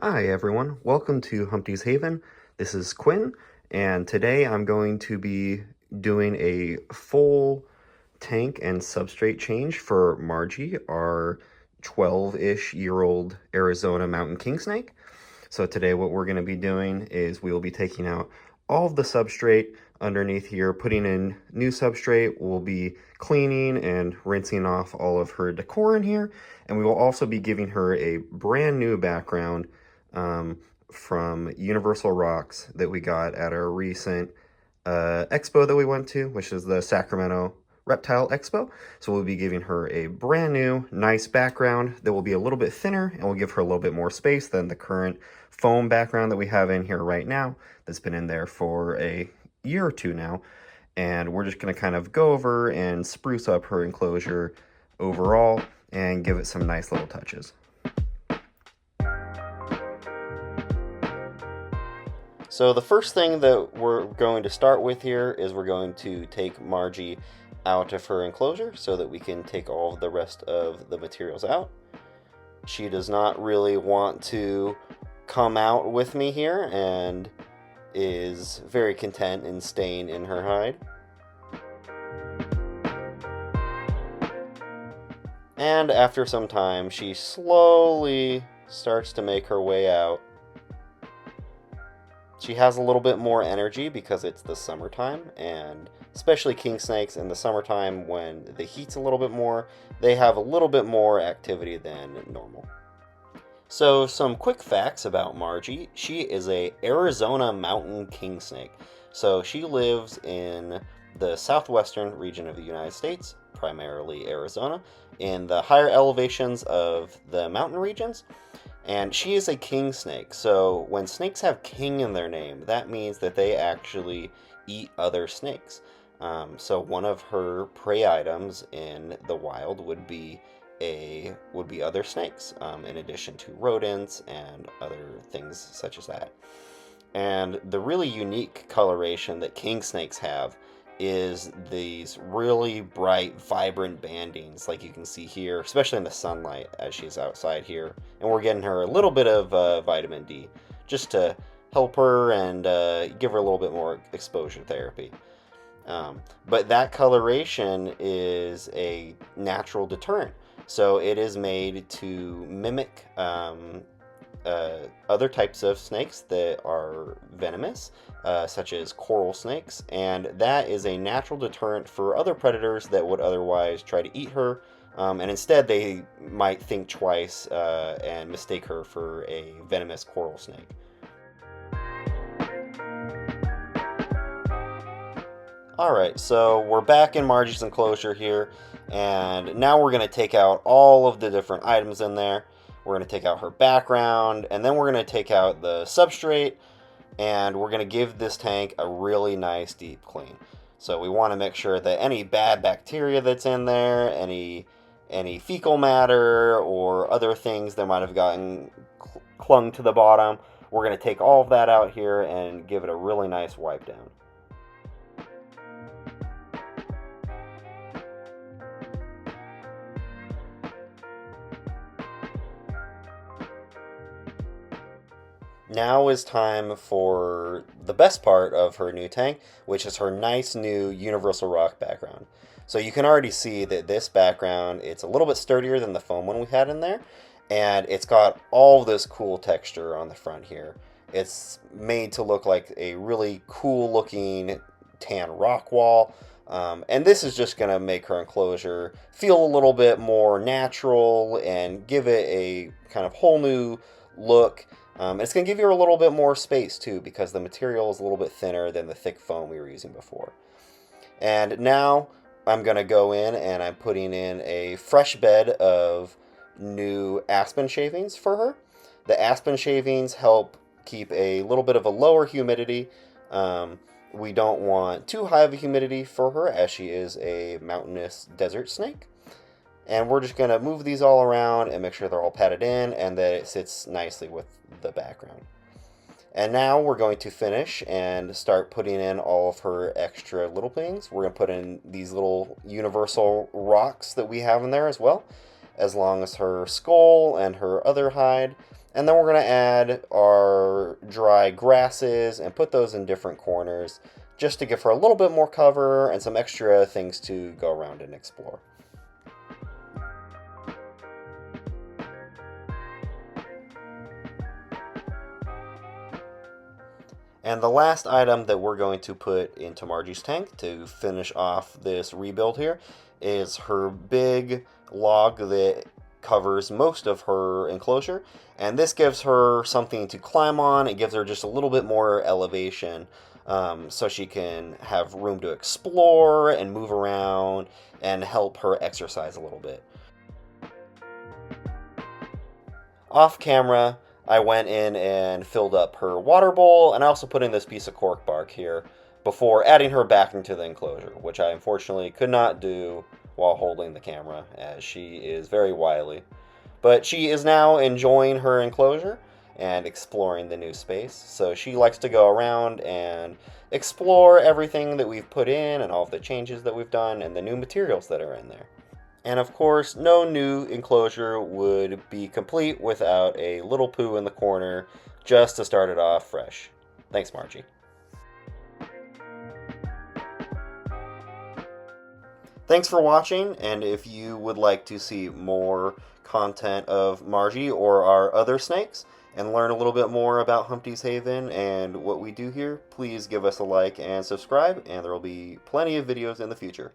Hi everyone, welcome to Humpty's Haven. This is Quinn, and today I'm going to be doing a full tank and substrate change for Margie, our 12-ish year old Arizona mountain kingsnake. So today what we're going to be doing is we will be taking out all of the substrate underneath here, putting in new substrate. We'll be cleaning and rinsing off all of her decor in here, and we will also be giving her a brand new background from Universal Rocks that we got at our recent expo that we went to, which is the Sacramento Reptile Expo. So we'll be giving her a brand new, nice background that will be a little bit thinner and will give her a little bit more space than the current foam background that we have in here right now that's been in there for a year or two now. And we're just going to kind of go over and spruce up her enclosure overall and give it some nice little touches. So the first thing that we're going to start with here is we're going to take Margie out of her enclosure so that we can take all of the rest of the materials out. She does not really want to come out with me here and is very content in staying in her hide. And after some time, she slowly starts to make her way out. She has a little bit more energy because it's the summertime, and especially king snakes in the summertime when the heat's a little bit more, they have a little bit more activity than normal. So some quick facts about Margie. She is a Arizona mountain king snake. So she lives in the southwestern region of the United States, primarily Arizona, in the higher elevations of the mountain regions. And she is a king snake, so when snakes have king in their name, that means that they actually eat other snakes. So one of her prey items in the wild would be other snakes, in addition to rodents and other things such as that. And the really unique coloration that king snakes have is these really bright, vibrant bandings, like you can see here, especially in the sunlight as she's outside here. And we're getting her a little bit of vitamin D just to help her and give her a little bit more exposure therapy. But that coloration is a natural deterrent. So it is made to mimic other types of snakes that are venomous, such as coral snakes, and that is a natural deterrent for other predators that would otherwise try to eat her, and instead they might think twice and mistake her for a venomous coral snake. Alright, so we're back in Margie's enclosure here, and now we're going to take out all of the different items in there. We're going to take out her background, and then we're going to take out the substrate, and we're going to give this tank a really nice deep clean. So we want to make sure that any bad bacteria that's in there, any fecal matter, or other things that might have gotten clung to the bottom, we're going to take all of that out here and give it a really nice wipe down. Now is time for the best part of her new tank, which is her nice new Universal Rock background. So you can already see that this background, it's a little bit sturdier than the foam one we had in there, and it's got all this cool texture on the front here. It's made to look like a really cool looking tan rock wall, and this is just going to make her enclosure feel a little bit more natural and give it a kind of whole new look. It's going to give you a little bit more space too, because the material is a little bit thinner than the thick foam we were using before. And now I'm going to go in and I'm putting in a fresh bed of new aspen shavings for her. The aspen shavings help keep a little bit of a lower humidity. We don't want too high of a humidity for her, as she is a mountainous desert snake. And we're just going to move these all around and make sure they're all patted in and that it sits nicely with the background. And now we're going to finish and start putting in all of her extra little things. We're going to put in these little universal rocks that we have in there as well, as long as her skull and her other hide. And then we're going to add our dry grasses and put those in different corners just to give her a little bit more cover and some extra things to go around and explore. And the last item that we're going to put into Margie's tank to finish off this rebuild here is her big log that covers most of her enclosure. And this gives her something to climb on. It gives her just a little bit more elevation, so she can have room to explore and move around and help her exercise a little bit. Off camera, I went in and filled up her water bowl, and I also put in this piece of cork bark here before adding her back into the enclosure, which I unfortunately could not do while holding the camera, as she is very wily. But she is now enjoying her enclosure and exploring the new space, so she likes to go around and explore everything that we've put in and all of the changes that we've done and the new materials that are in there. And of course, no new enclosure would be complete without a little poo in the corner just to start it off fresh. Thanks, Margie. Thanks for watching, and if you would like to see more content of Margie or our other snakes and learn a little bit more about Humpty's Haven and what we do here, please give us a like and subscribe, and there will be plenty of videos in the future.